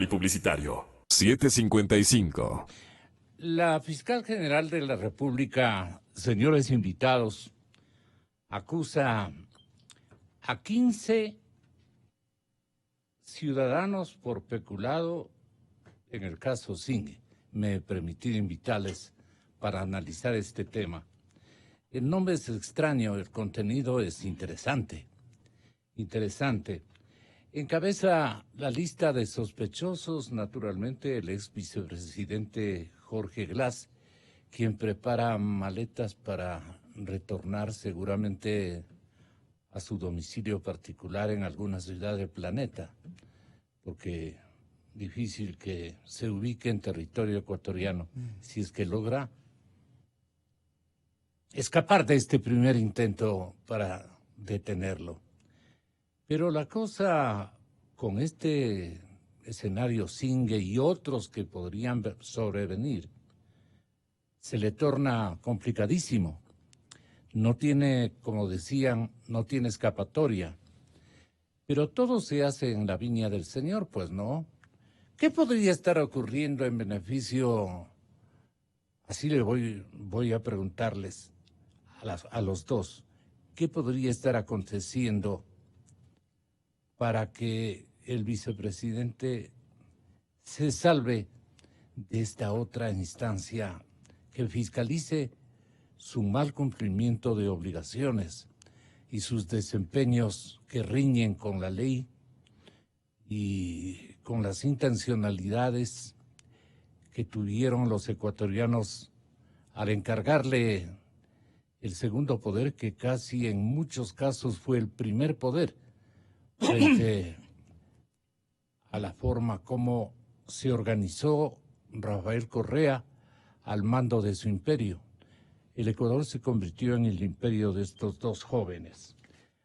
y publicitario. 7:55. La fiscal general de la República, señores invitados, acusa a 15 ciudadanos por peculado en el caso Singue. Me he permitido invitarles para analizar este tema. El nombre es extraño, el contenido es interesante. Encabeza la lista de sospechosos, naturalmente, el ex vicepresidente Jorge Glass, quien prepara maletas para retornar seguramente a su domicilio particular en alguna ciudad del planeta, porque difícil que se ubique en territorio ecuatoriano, si es que logra escapar de este primer intento para detenerlo. Pero la cosa con este escenario Singue y otros que podrían sobrevenir se le torna complicadísimo. No tiene, como decían, no tiene escapatoria. Pero todo se hace en la viña del Señor, pues no. ¿Qué podría estar ocurriendo en beneficio? Así le voy a preguntarles a los dos. ¿Qué podría estar aconteciendo para que el vicepresidente se salve de esta otra instancia que fiscalice su mal cumplimiento de obligaciones y sus desempeños que riñen con la ley y con las intencionalidades que tuvieron los ecuatorianos al encargarle el segundo poder, que casi en muchos casos fue el primer poder, frente a la forma como se organizó Rafael Correa al mando de su imperio. El Ecuador se convirtió en el imperio de estos dos jóvenes.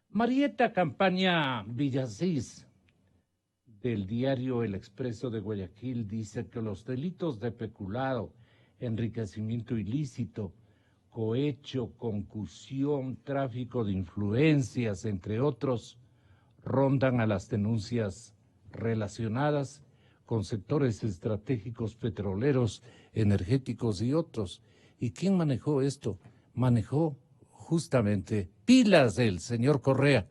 Marieta Campaña Villasís, del diario El Expreso de Guayaquil, dice que los delitos de peculado, enriquecimiento ilícito, cohecho, concusión, tráfico de influencias, entre otros, rondan a las denuncias relacionadas con sectores estratégicos petroleros, energéticos y otros. ¿Y quién manejó esto? Manejó justamente pilas del señor Correa.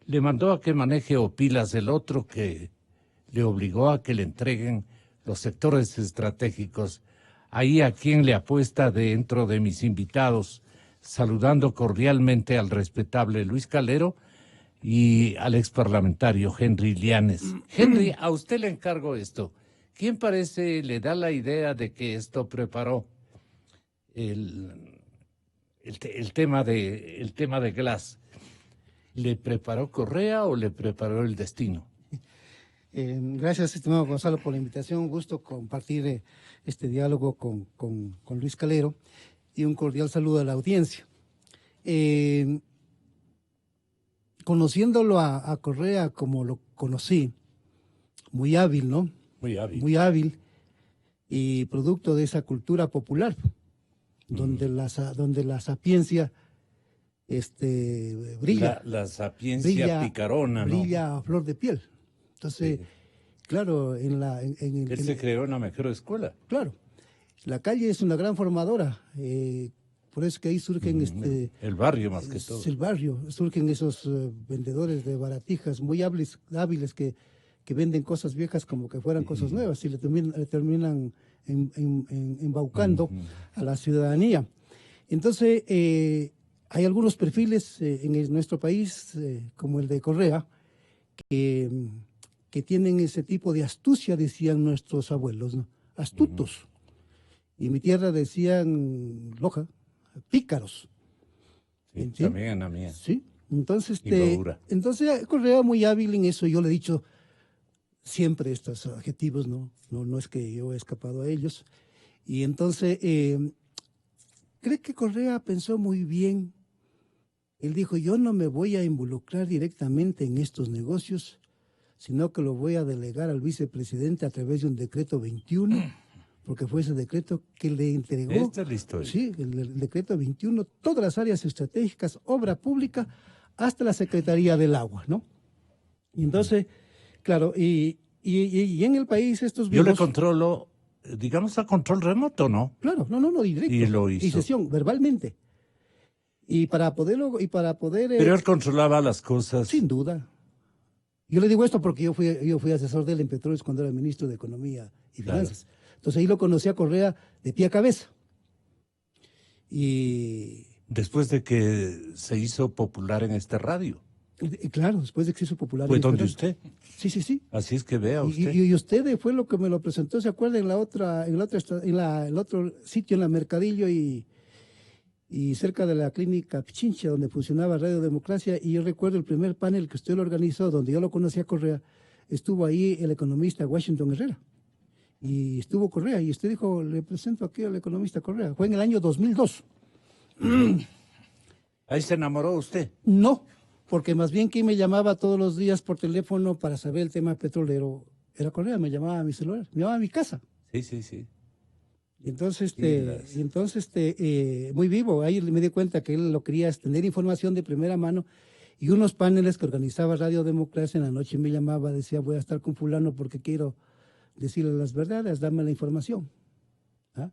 Le mandó a que maneje o pilas del otro que le obligó a que le entreguen los sectores estratégicos. Ahí a quien le apuesta dentro de mis invitados, saludando cordialmente al respetable Luis Calero y al ex parlamentario Henry Llanes. Henry, a usted le encargo esto. ¿Quién le da la idea de que esto preparó el tema de Glass? ¿Le preparó Correa o le preparó el destino? Gracias, estimado Gonzalo, por la invitación. Un gusto compartir este diálogo con Luis Calero y un cordial saludo a la audiencia. Conociéndolo a Correa como lo conocí, muy hábil, ¿no? Muy hábil. Muy hábil y producto de esa cultura popular, donde la sapiencia brilla. La sapiencia picarona, ¿no? Brilla a flor de piel. Entonces, sí. Claro, Él se creó en la mejor escuela. Claro, la calle es una gran formadora, por eso que ahí surgen el barrio más que todo. El barrio, surgen esos vendedores de baratijas muy hábiles que venden cosas viejas como que fueran cosas nuevas y le terminan embaucando a la ciudadanía. Entonces, hay algunos perfiles en nuestro país, como el de Correa, que tienen ese tipo de astucia, decían nuestros abuelos, ¿no? Astutos. Y en mi tierra decían Loja, pícaros. Sí, también en la mía. Sí, entonces, Correa muy hábil en eso, yo le he dicho siempre estos adjetivos, no es que yo he escapado a ellos. Y entonces, creo que Correa pensó muy bien. Él dijo, yo no me voy a involucrar directamente en estos negocios, sino que lo voy a delegar al vicepresidente a través de un decreto 21, porque fue ese decreto que le entregó. Esta es la historia. Sí, el decreto 21, todas las áreas estratégicas, obra pública, hasta la Secretaría del Agua, ¿no? Y entonces, claro, y Y en el país estos Yo vivos... le controlo, digamos, a control remoto, ¿no? Claro, no, directo. Y lo hizo. Y sesión, verbalmente. Y para poder... Pero él controlaba las cosas. Sin duda. Yo le digo esto porque yo fui asesor de él en Petróleos cuando era ministro de Economía y Finanzas. Claro. Entonces ahí lo conocí a Correa de pie a cabeza. Y... Después de que se hizo popular en esta radio. Claro, después de que se hizo popular. ¿Fue donde usted? Sí. Así es que vea usted. Y usted fue lo que me lo presentó, ¿se acuerda? En el otro sitio, en la Mercadillo y cerca de la clínica Pichincha, donde funcionaba Radio Democracia. Y yo recuerdo el primer panel que usted lo organizó, donde yo lo conocí a Correa, estuvo ahí el economista Washington Herrera. Y estuvo Correa, y usted dijo, le presento aquí al economista Correa. Fue en el año 2002. ¿Ahí se enamoró usted? No, porque más bien quien me llamaba todos los días por teléfono para saber el tema petrolero era Correa, me llamaba a mi celular, me llamaba a mi casa. Sí. Y entonces, muy vivo, ahí me di cuenta que él lo quería es tener información de primera mano, y unos paneles que organizaba Radio Democracia en la noche me llamaba, decía, voy a estar con fulano porque quiero decirle las verdades, dame la información. ¿Ah?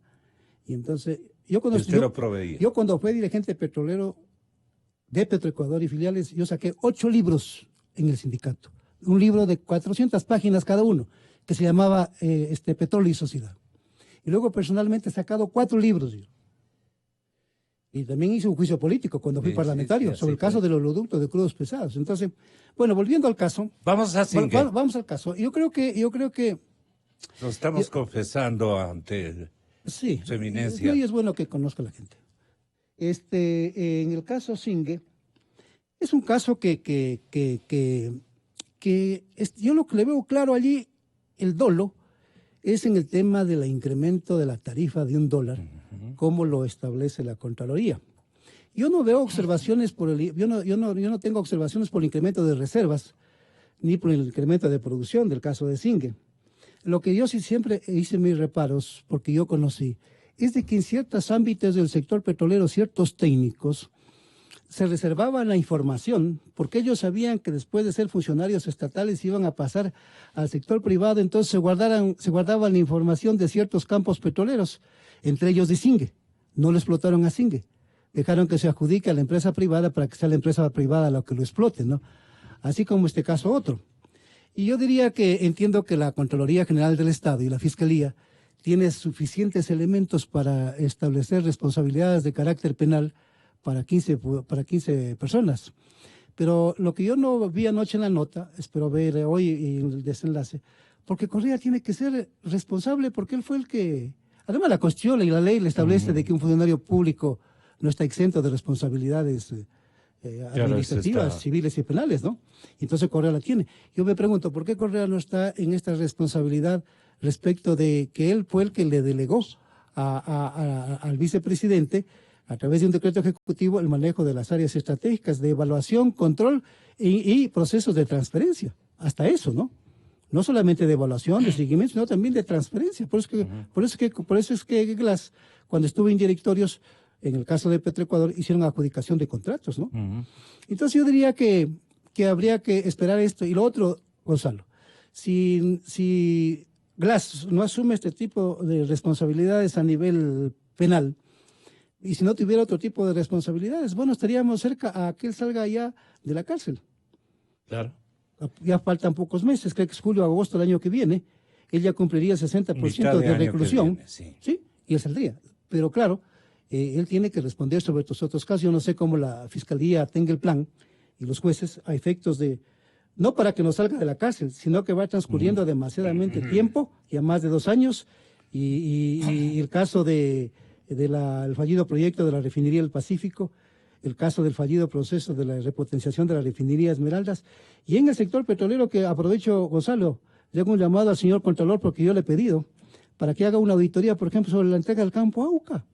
Y entonces, yo cuando fui dirigente petrolero de Petroecuador y filiales, yo saqué 8 libros en el sindicato. Un libro de 400 páginas cada uno, que se llamaba Petróleo y Sociedad. Y luego personalmente he sacado 4 libros. Yo. Y también hice un juicio político cuando fui parlamentario sobre el caso de los oleoductos de crudos pesados. Entonces, bueno, volviendo al caso. Vamos al caso. Yo creo que lo estamos confesando ante su eminencia. Y es bueno que conozca la gente. En el caso Singue, es un caso que yo lo que le veo claro allí, el dolo, es en el tema del incremento de la tarifa de $1, como lo establece la Contraloría. Yo no veo observaciones yo no tengo observaciones por el incremento de reservas, ni por el incremento de producción del caso de Singue. Lo que yo sí siempre hice mis reparos, porque yo conocí, es de que en ciertos ámbitos del sector petrolero, ciertos técnicos se reservaban la información porque ellos sabían que después de ser funcionarios estatales iban a pasar al sector privado, entonces se guardaban la información de ciertos campos petroleros, entre ellos de Singue. No lo explotaron a Singue, dejaron que se adjudique a la empresa privada para que sea la empresa privada la que lo explote, ¿no? Así como este caso otro. Y yo diría que entiendo que la Contraloría General del Estado y la Fiscalía tiene suficientes elementos para establecer responsabilidades de carácter penal para 15 personas. Pero lo que yo no vi anoche en la nota, espero ver hoy en el desenlace, porque Correa tiene que ser responsable porque él fue el que... Además, la Constitución y la ley le establece de que un funcionario público no está exento de responsabilidades administrativas, civiles y penales, ¿no? Entonces Correa la tiene. Yo me pregunto, ¿por qué Correa no está en esta responsabilidad respecto de que él fue el que le delegó al vicepresidente, a través de un decreto ejecutivo, el manejo de las áreas estratégicas de evaluación, control y procesos de transferencia? Hasta eso, ¿no? No solamente de evaluación, de seguimiento, sino también de transferencia. Por eso es que Glass, cuando estuvo en directorios, en el caso de Petroecuador, hicieron adjudicación de contratos, ¿no? Entonces yo diría que habría que esperar esto. Y lo otro, Gonzalo, si Glass no asume este tipo de responsabilidades a nivel penal, y si no tuviera otro tipo de responsabilidades, bueno, estaríamos cerca a que él salga ya de la cárcel. Claro. Ya faltan pocos meses, creo que es julio o agosto del año que viene, él ya cumpliría el 60% de reclusión. Sí, y él saldría. Pero claro, él tiene que responder sobre estos otros casos. Yo no sé cómo la Fiscalía tenga el plan y los jueces a efectos de, no para que no salga de la cárcel, sino que va transcurriendo demasiadamente tiempo, ya más de 2 años, y el caso del fallido proyecto de la refinería del Pacífico, el caso del fallido proceso de la repotenciación de la refinería Esmeraldas, y en el sector petrolero, que aprovecho, Gonzalo, le hago un llamado al señor Contralor porque yo le he pedido para que haga una auditoría, por ejemplo, sobre la entrega del Campo Auca.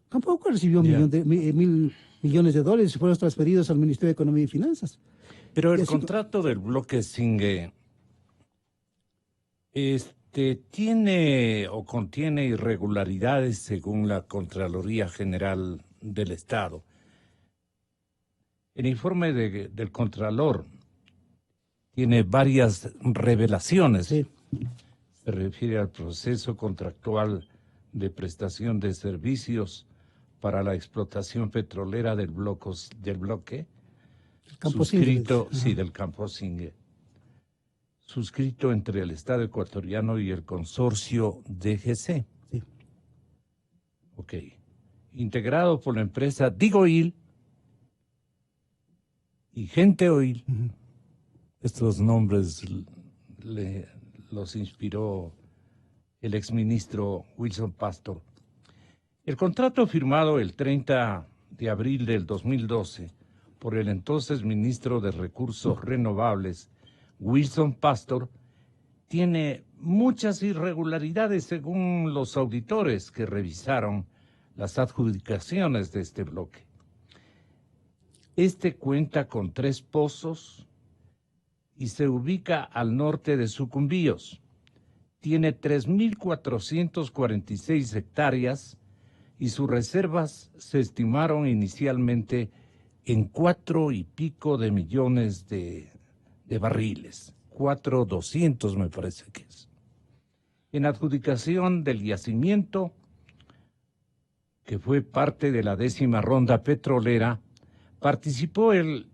Campo Auca recibió $1.000 millones y fueron transferidos al Ministerio de Economía y Finanzas. Pero el contrato del bloque Singue tiene o contiene irregularidades según la Contraloría General del Estado. El informe del Contralor tiene varias revelaciones Se refiere al proceso contractual de prestación de servicios para la explotación petrolera del bloque Campo suscrito, Singue, del Campo Singue, suscrito entre el Estado ecuatoriano y el consorcio DGC. Sí. Ok. Integrado por la empresa Digoil y Gente Oil. Estos nombres los inspiró el exministro Wilson Pastor. El contrato firmado el 30 de abril del 2012 por el entonces ministro de Recursos Renovables, Wilson Pastor, tiene muchas irregularidades según los auditores que revisaron las adjudicaciones de este bloque. Este cuenta con 3 pozos y se ubica al norte de Sucumbíos. Tiene 3.446 hectáreas y sus reservas se estimaron inicialmente en 4 y pico de millones de barriles. 4.200 me parece que es. En adjudicación del yacimiento, que fue parte de la 10ª ronda petrolera, participó el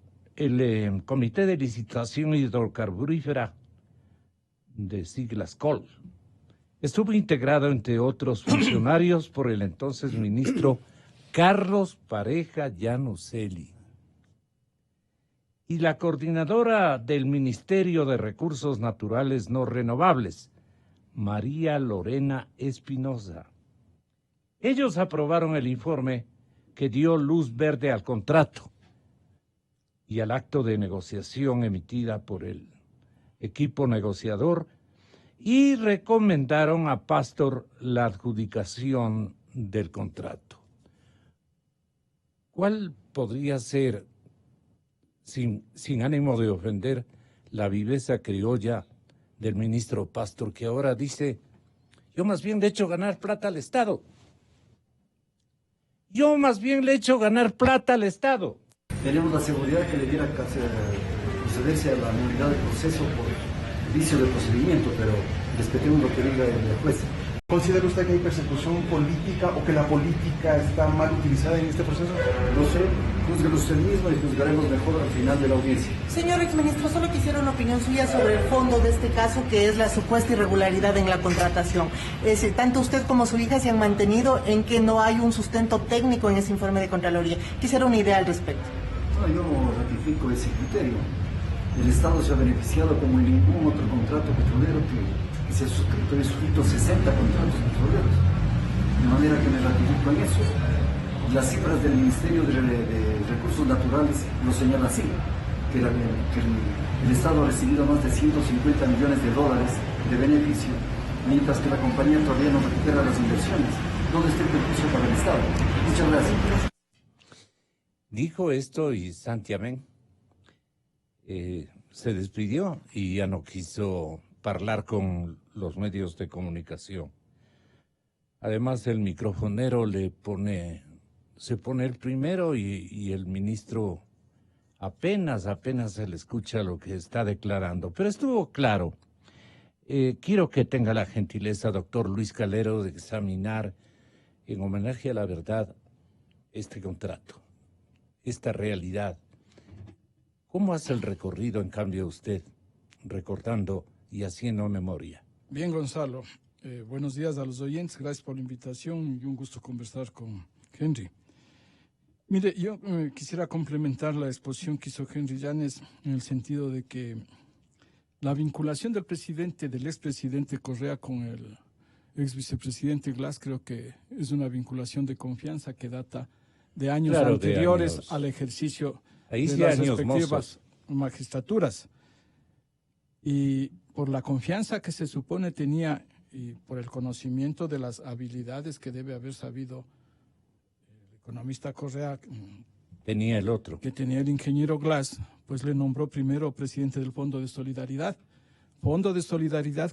Comité de Licitación Hidrocarburífera, de siglas COL. Estuvo integrado, entre otros funcionarios, por el entonces ministro Carlos Pareja Llanuselli y la coordinadora del Ministerio de Recursos Naturales No Renovables, María Lorena Espinosa. Ellos aprobaron el informe que dio luz verde al contrato y al acto de negociación emitida por el equipo negociador y recomendaron a Pastor la adjudicación del contrato. ¿Cuál podría ser, sin ánimo de ofender, la viveza criolla del ministro Pastor, que ahora dice: yo más bien le he hecho ganar plata al Estado? Yo más bien le he hecho ganar plata al Estado. Tenemos la seguridad que le diera procedencia a la nulidad del proceso por vicio de procedimiento, pero respetemos lo que diga el juez. ¿Considera usted que hay persecución política o que la política está mal utilizada en este proceso? No sé, júzguelo usted mismo y juzgaremos mejor al final de la audiencia. Señor exministro, solo quisiera una opinión suya sobre el fondo de este caso, que es la supuesta irregularidad en la contratación. Tanto usted como su hija se han mantenido en que no hay un sustento técnico en ese informe de Contraloría. Quisiera una idea al respecto. No, yo ratifico ese criterio. El Estado se ha beneficiado como en ningún otro contrato petrolero que se ha suscrito. He suscrito 60 contratos petroleros, de manera que me ratifico en eso. Las cifras del Ministerio de Recursos Naturales lo señalan así, que el Estado ha recibido más de 150 millones de dólares de beneficio, mientras que la compañía todavía no recupera las inversiones. ¿Dónde está el beneficio para el Estado? Muchas gracias. Dijo esto y Santiamén se despidió y ya no quiso hablar con los medios de comunicación. Además, el microfonero se pone el primero y el ministro apenas se le escucha lo que está declarando. Pero estuvo claro. Quiero que tenga la gentileza, doctor Luis Calero, de examinar en homenaje a la verdad este contrato, esta realidad. ¿Cómo hace el recorrido, en cambio, usted, recordando y haciendo memoria? Bien, Gonzalo. Buenos días a los oyentes. Gracias por la invitación y un gusto conversar con Henry. Mire, yo quisiera complementar la exposición que hizo Henry Llanes en el sentido de que la vinculación del expresidente Correa con el ex vicepresidente Glass, creo que es una vinculación de confianza que data de años anteriores al ejercicio de las respectivas magistraturas. Y por la confianza que se supone tenía y por el conocimiento de las habilidades que debe haber sabido el economista Correa, tenía el otro, que tenía el ingeniero Glass, pues le nombró primero presidente del Fondo de Solidaridad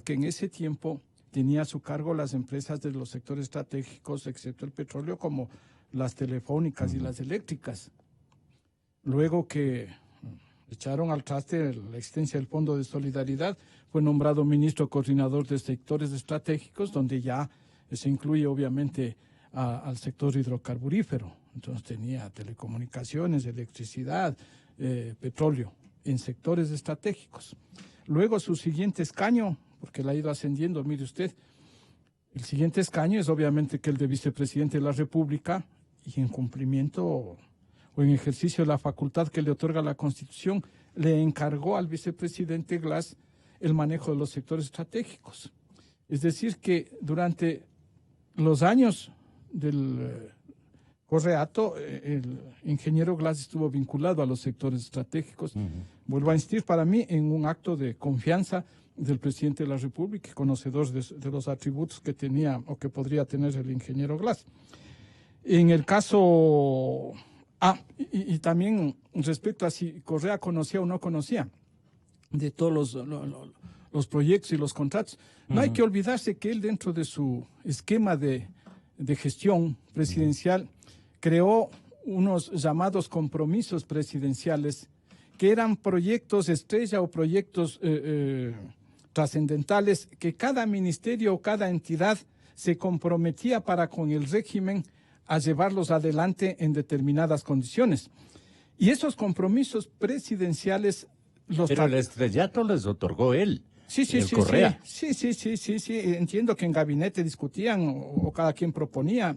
que en ese tiempo tenía a su cargo las empresas de los sectores estratégicos, excepto el petróleo, como las telefónicas y las eléctricas. Luego que echaron al traste la existencia del Fondo de Solidaridad, fue nombrado ministro coordinador de sectores estratégicos, donde ya se incluye obviamente al sector hidrocarburífero. Entonces tenía telecomunicaciones, electricidad, petróleo, en sectores estratégicos. Luego su siguiente escaño, porque la ha ido ascendiendo, mire usted, el siguiente escaño es obviamente que el de vicepresidente de la República, y en cumplimiento o en ejercicio de la facultad que le otorga la Constitución, le encargó al vicepresidente Glass el manejo de los sectores estratégicos. Es decir, que durante los años del Correato, el ingeniero Glass estuvo vinculado a los sectores estratégicos. Vuelvo a insistir, para mí, en un acto de confianza del presidente de la República, conocedor de los atributos que tenía o que podría tener el ingeniero Glass. En el caso... y también respecto a si Correa conocía o no conocía de todos los proyectos y los contratos, no hay que olvidarse que él, dentro de su esquema de gestión presidencial, creó unos llamados compromisos presidenciales que eran proyectos estrella o proyectos trascendentales que cada ministerio o cada entidad se comprometía para con el régimen a llevarlos adelante en determinadas condiciones. Y esos compromisos presidenciales Pero el estrellato les otorgó él. Sí, Correa. Sí, entiendo que en gabinete discutían o cada quien proponía.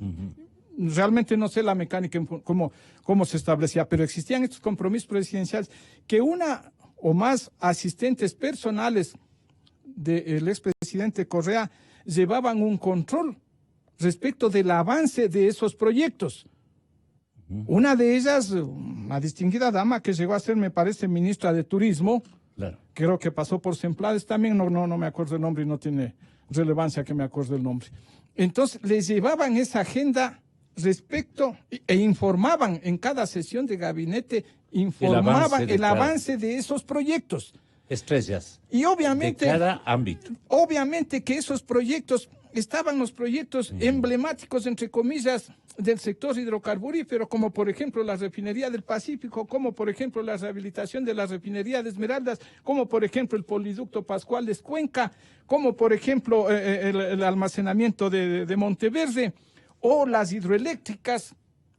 Realmente no sé la mecánica, cómo se establecía, pero existían estos compromisos presidenciales que una o más asistentes personales del expresidente Correa llevaban un control respecto del avance de esos proyectos. Una de ellas, una distinguida dama que llegó a ser, me parece, ministra de Turismo, claro. Creo que pasó por Semplades también, no me acuerdo el nombre y no tiene relevancia que me acuerde el nombre. Entonces, les llevaban esa agenda respecto e informaban en cada sesión de gabinete, informaban el avance de esos proyectos. Estrellas. Y obviamente... De cada ámbito. Obviamente que esos proyectos, estaban los proyectos emblemáticos, entre comillas, del sector hidrocarburífero, como por ejemplo la refinería del Pacífico, como por ejemplo la rehabilitación de la refinería de Esmeraldas, como por ejemplo el poliducto Pascuales Cuenca, como por ejemplo el almacenamiento de Monteverde, o las hidroeléctricas,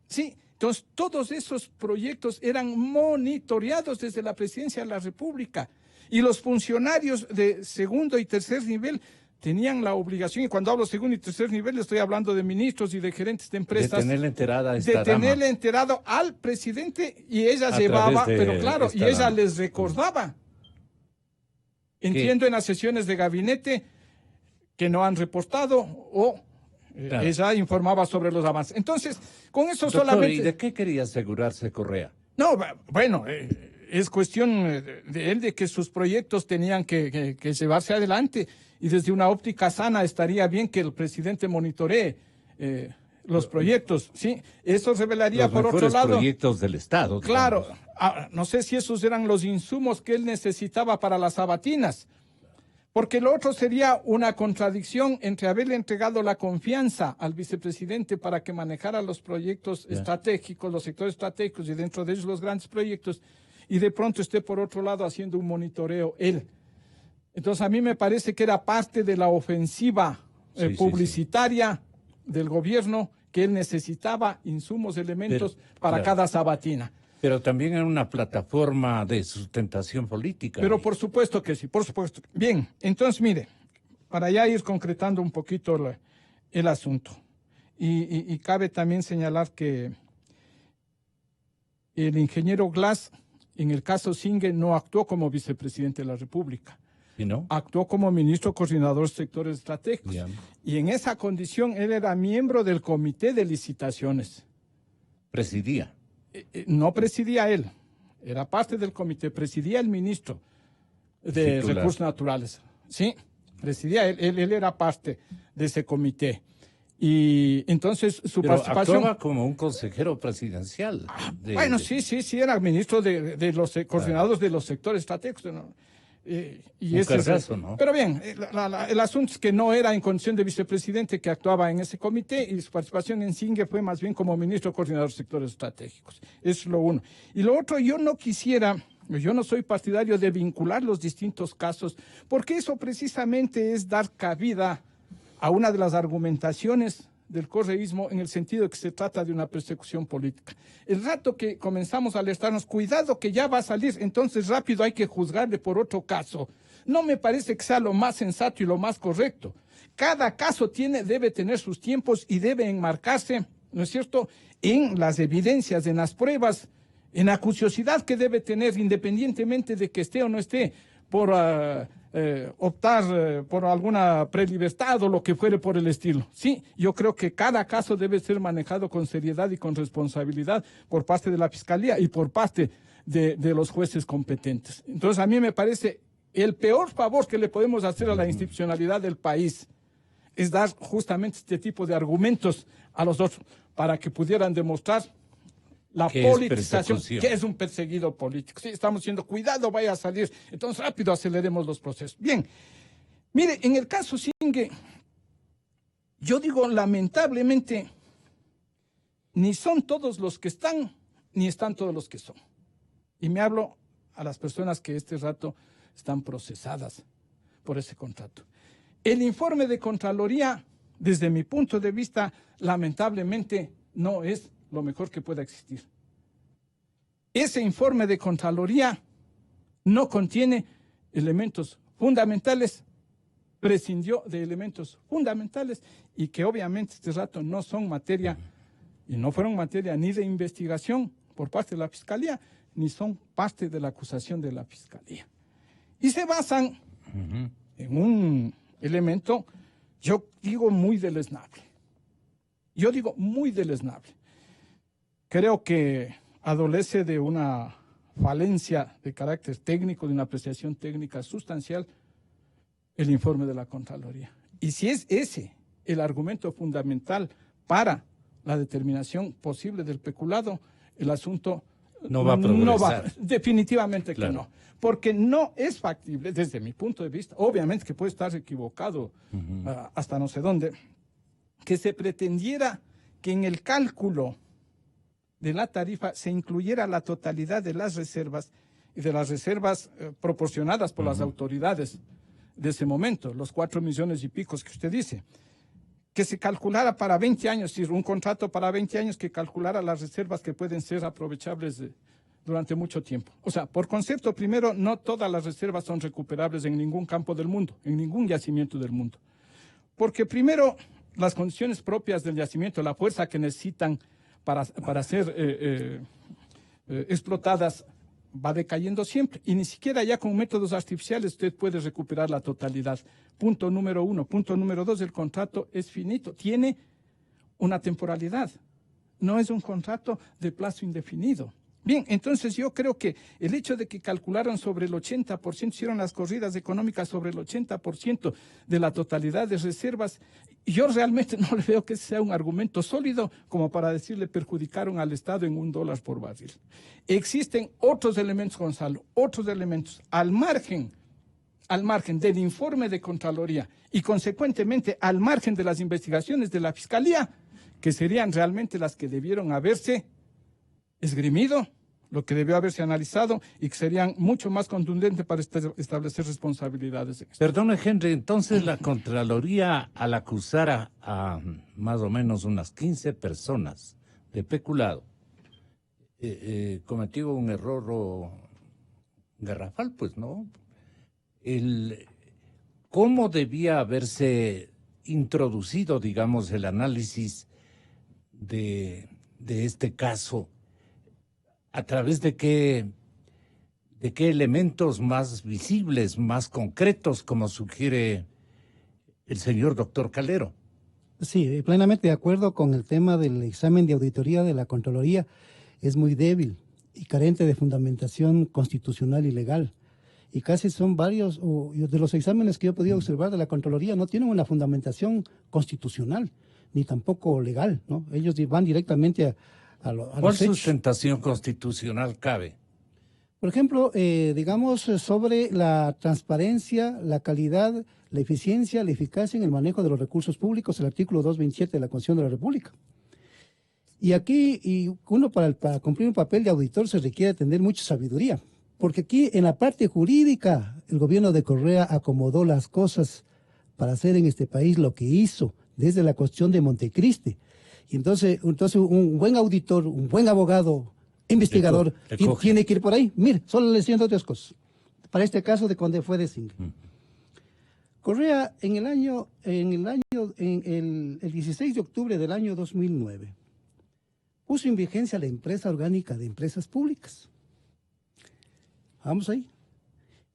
¿sí? Entonces, todos esos proyectos eran monitoreados desde la Presidencia de la República, y los funcionarios de segundo y tercer nivel tenían la obligación, y cuando hablo segundo y tercer nivel estoy hablando de ministros y de gerentes de empresas, de tenerle enterada a esta de tenerle enterado al presidente, y ella llevaba, pero claro, y ella les recordaba. Entiendo en las sesiones de gabinete que no han reportado o claro. Ella informaba sobre los avances. Entonces, con eso Doctor, solamente... ¿Y de qué quería asegurarse Correa? No, bueno, es cuestión de él de que sus proyectos tenían que llevarse adelante, y desde una óptica sana estaría bien que el presidente monitoree los proyectos, ¿sí? Eso revelaría, por otro lado... Los proyectos del Estado. Claro, no sé si esos eran los insumos que él necesitaba para las sabatinas, porque lo otro sería una contradicción entre haberle entregado la confianza al vicepresidente para que manejara los proyectos estratégicos, los sectores estratégicos, y dentro de ellos los grandes proyectos, y de pronto esté por otro lado haciendo un monitoreo él. Entonces a mí me parece que era parte de la ofensiva publicitaria del gobierno, que él necesitaba insumos, elementos para cada sabatina. Pero también era una plataforma de sustentación política. Pero por supuesto que sí, por supuesto. Bien, entonces mire, para ya ir concretando un poquito el asunto, y cabe también señalar que el ingeniero Glass, en el caso Singue, no actuó como vicepresidente de la República. ¿Y no? Actuó como ministro coordinador de sectores estratégicos. Bien. Y en esa condición él era miembro del comité de licitaciones. ¿Presidía? No presidía él, era parte del comité, presidía el ministro de Recursos Naturales. Sí, presidía él era parte de ese comité. Y entonces su participación... actuaba como un consejero presidencial. Bueno, sí, era ministro de los coordinados de los sectores estratégicos, ¿no? ¿no? Pero bien, el asunto es que no era en condición de vicepresidente que actuaba en ese comité, y su participación en Singue fue más bien como ministro coordinador de sectores estratégicos. Eso es lo uno. Y lo otro, yo no quisiera Yo no soy partidario de vincular los distintos casos, porque eso precisamente es dar cabida a una de las argumentaciones del correísmo en el sentido de que se trata de una persecución política. El rato que comenzamos a alertarnos, cuidado que ya va a salir, entonces rápido hay que juzgarle por otro caso. No me parece que sea lo más sensato y lo más correcto. Cada caso debe tener sus tiempos y debe enmarcarse, ¿no es cierto?, en las evidencias, en las pruebas, en la acuciosidad que debe tener, independientemente de que esté o no esté por optar por alguna prelibertad o lo que fuere por el estilo. Sí, yo creo que cada caso debe ser manejado con seriedad y con responsabilidad por parte de la Fiscalía y por parte de los jueces competentes. Entonces, a mí me parece el peor favor que le podemos hacer a la institucionalidad del país es dar justamente este tipo de argumentos a los otros para que pudieran demostrar la politización, que es un perseguido político. Sí, estamos diciendo, cuidado, vaya a salir. Entonces, rápido aceleremos los procesos. Bien, mire, en el caso Singue, yo digo, lamentablemente, ni son todos los que están, ni están todos los que son. Y me hablo a las personas que este rato están procesadas por ese contrato. El informe de Contraloría, desde mi punto de vista, lamentablemente, no es lo mejor que pueda existir. Ese informe de Contraloría no contiene elementos fundamentales, prescindió de elementos fundamentales y que obviamente este rato no son materia, y no fueron materia ni de investigación por parte de la Fiscalía, ni son parte de la acusación de la Fiscalía. Y se basan en un elemento, yo digo, muy deleznable. Yo digo muy deleznable. Creo que adolece de una falencia de carácter técnico, de una apreciación técnica sustancial, el informe de la Contraloría. Y si es ese el argumento fundamental para la determinación posible del peculado, el asunto no va a progresar. Definitivamente claro. Que no. Porque no es factible, desde mi punto de vista, obviamente que puede estar equivocado hasta no sé dónde, que se pretendiera que en el cálculo de la tarifa se incluyera la totalidad de las reservas y de las reservas proporcionadas por las autoridades de ese momento, los 4 millones y pico que usted dice, que se calculara para 20 años, es decir, un contrato para 20 años que calculara las reservas que pueden ser aprovechables durante mucho tiempo. O sea, por concepto, primero, no todas las reservas son recuperables en ningún campo del mundo, en ningún yacimiento del mundo. Porque primero, las condiciones propias del yacimiento, la fuerza que necesitan para ser explotadas, va decayendo siempre. Y ni siquiera ya con métodos artificiales usted puede recuperar la totalidad. Punto número 1. Punto número 2, el contrato es finito. Tiene una temporalidad. No es un contrato de plazo indefinido. Bien, entonces yo creo que el hecho de que calcularon sobre el 80%, hicieron las corridas económicas sobre el 80% de la totalidad de reservas, yo realmente no le veo que sea un argumento sólido como para decirle perjudicaron al Estado en $1 por barril. Existen otros elementos, Gonzalo, otros elementos al margen del informe de Contraloría y consecuentemente al margen de las investigaciones de la Fiscalía, que serían realmente las que debieron haberse esgrimido, lo que debió haberse analizado y que serían mucho más contundentes para establecer responsabilidades. Perdone, Henry, entonces la Contraloría, al acusar a más o menos unas 15 personas de peculado, cometió un error garrafal, pues, ¿no? ¿Cómo debía haberse introducido, digamos, el análisis de este caso? ¿A través de qué elementos más visibles, más concretos, como sugiere el señor doctor Calero? Sí, plenamente de acuerdo con el tema del examen de auditoría de la Contraloría. Es muy débil y carente de fundamentación constitucional y legal. Y casi son varios, de los exámenes que yo he podido observar de la Contraloría, no tienen una fundamentación constitucional, ni tampoco legal, ¿no? Ellos van directamente a ¿Cuál sustentación constitucional cabe? Por ejemplo, digamos, sobre la transparencia, la calidad, la eficiencia, la eficacia en el manejo de los recursos públicos, el artículo 227 de la Constitución de la República. Y aquí, uno para cumplir un papel de auditor se requiere tener mucha sabiduría, porque aquí en la parte jurídica el gobierno de Correa acomodó las cosas para hacer en este país lo que hizo desde la cuestión de Montecristi. Y entonces un buen auditor, un buen abogado, investigador, tiene que ir por ahí. Mire, solo le siento otras cosas. Para este caso de cuando fue de Singue. Correa el 16 de octubre del año 2009 puso en vigencia la empresa orgánica de empresas públicas. Vamos ahí.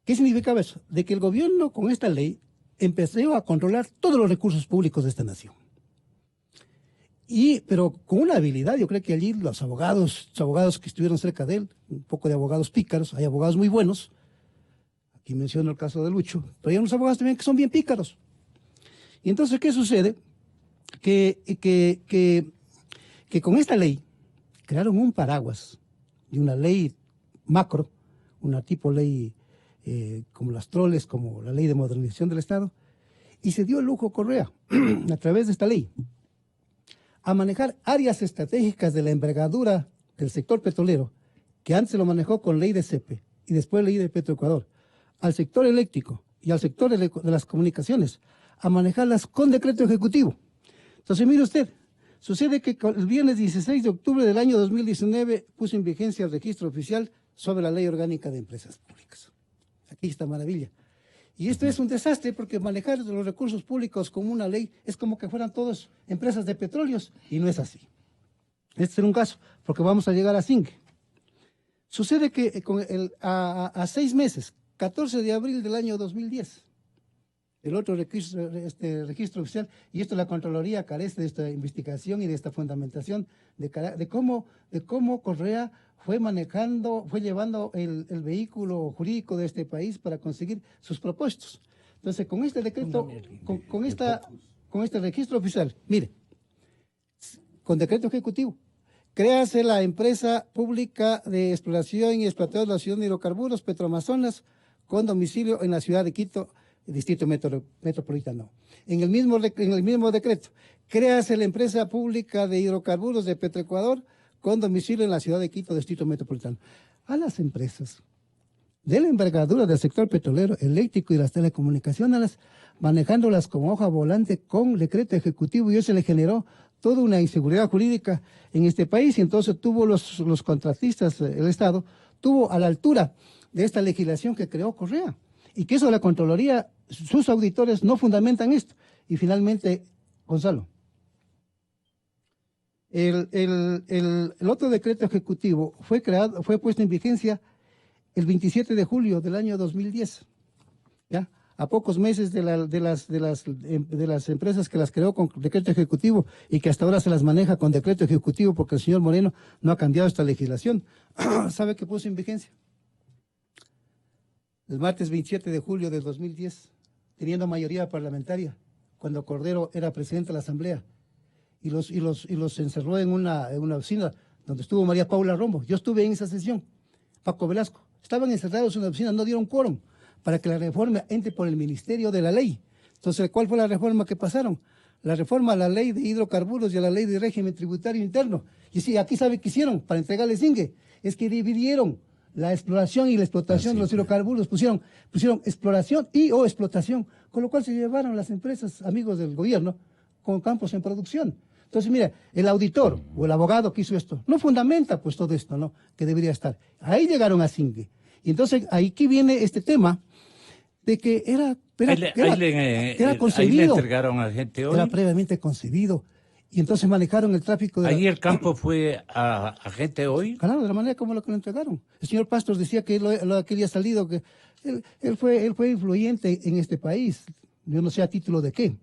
¿Qué significaba eso? De que el gobierno con esta ley empezó a controlar todos los recursos públicos de esta nación. Pero con una habilidad, yo creo que allí los abogados que estuvieron cerca de él, un poco de abogados pícaros, hay abogados muy buenos, aquí menciono el caso de Lucho, pero hay unos abogados también que son bien pícaros. Y entonces, ¿qué sucede? Que con esta ley crearon un paraguas de una ley macro, una tipo ley como las troles, como la ley de modernización del Estado, y se dio el lujo Correa, a través de esta ley, a manejar áreas estratégicas de la envergadura del sector petrolero, que antes lo manejó con ley de CEPE y después ley de Petroecuador, al sector eléctrico y al sector de las comunicaciones, a manejarlas con decreto ejecutivo. Entonces, mire usted, sucede que el viernes 16 de octubre del año 2019 puso en vigencia el registro oficial sobre la ley orgánica de empresas públicas. Aquí está maravilla. Y esto es un desastre porque manejar los recursos públicos como una ley es como que fueran todos empresas de petróleos y no es así. Este es un caso, porque vamos a llegar a Singue. Sucede que a 6 meses, 14 de abril del año 2010, el otro registro oficial, y esto la Contraloría carece de esta investigación y de esta fundamentación de cómo Correa fue llevando el vehículo jurídico de este país para conseguir sus propósitos. Entonces, con este decreto, con este registro oficial, mire, con decreto ejecutivo, créase la empresa pública de exploración y explotación de hidrocarburos Petroamazonas con domicilio en la ciudad de Quito, Distrito Metropolitano. En el mismo decreto, créase la empresa pública de hidrocarburos de Petroecuador con domicilio en la ciudad de Quito, Distrito Metropolitano. A las empresas de la envergadura del sector petrolero, eléctrico y las telecomunicaciones, manejándolas como hoja volante con decreto ejecutivo, y eso le generó toda una inseguridad jurídica en este país, y entonces tuvo los contratistas, el Estado, tuvo a la altura de esta legislación que creó Correa, y que eso la Contraloría, sus auditores no fundamentan esto. Y finalmente, Gonzalo, el otro decreto ejecutivo fue puesto en vigencia el 27 de julio del año 2010, ¿ya? A pocos meses de las empresas que las creó con decreto ejecutivo y que hasta ahora se las maneja con decreto ejecutivo porque el señor Moreno no ha cambiado esta legislación. ¿Sabe qué puso en vigencia? El martes 27 de julio del 2010, teniendo mayoría parlamentaria, cuando Cordero era presidente de la Asamblea, y los encerró en una oficina donde estuvo María Paula Romo. Yo estuve en esa sesión, Paco Velasco. Estaban encerrados en una oficina, no dieron quórum para que la reforma entre por el Ministerio de la Ley. Entonces, ¿cuál fue la reforma que pasaron? La reforma a la ley de hidrocarburos y a la ley de régimen tributario interno. Y sí, aquí sabe qué hicieron para entregarle Singue, es que dividieron la exploración y la explotación de los hidrocarburos, pusieron exploración o explotación, con lo cual se llevaron las empresas, amigos del gobierno, con campos en producción. Entonces, mira, el auditor o el abogado que hizo esto, no fundamenta pues todo esto, ¿no?, que debería estar. Ahí llegaron a Singue. Y entonces, aquí viene este tema de que era concebido. Ahí le entregaron a gente hoy. Era previamente concebido. Y entonces manejaron el tráfico de... ¿Ahí el campo fue a gente hoy? Claro, de la manera como lo que lo entregaron. El señor Pastos decía que él había salido, que él fue influyente en este país. Yo no sé a título de qué.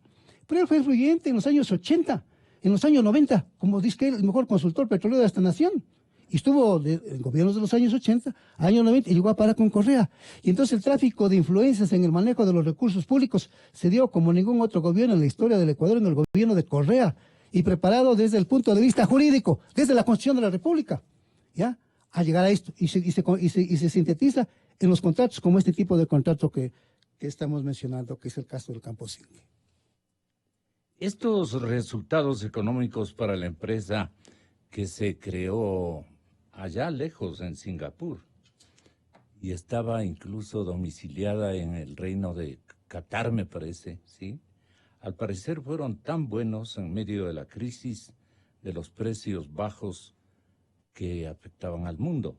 Pero él fue influyente en los años 80, en los años 90, como dice que él, el mejor consultor petrolero de esta nación. Y estuvo en gobiernos de los años 80, años 90, y llegó a parar con Correa. Y entonces el tráfico de influencias en el manejo de los recursos públicos se dio como ningún otro gobierno en la historia del Ecuador, en el gobierno de Correa, y preparado desde el punto de vista jurídico, desde la Constitución de la República, ¿ya?, a llegar a esto. Y se sintetiza en los contratos, como este tipo de contrato que estamos mencionando, que es el caso del Campo Singue. Estos resultados económicos para la empresa que se creó allá lejos, en Singapur, y estaba incluso domiciliada en el reino de Qatar, me parece, ¿sí? Al parecer fueron tan buenos en medio de la crisis de los precios bajos que afectaban al mundo,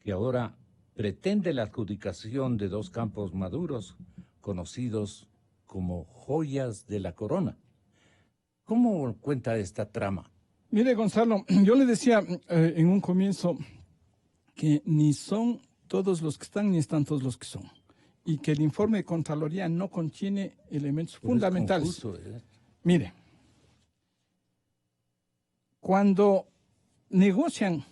que ahora pretende la adjudicación de 2 campos maduros conocidos como joyas de la corona. ¿Cómo cuenta esta trama? Mire, Gonzalo, yo le decía en un comienzo que ni son todos los que están ni están todos los que son, y que el informe de Contraloría no contiene elementos fundamentales. Confuso, ¿eh? Mire, cuando negocian,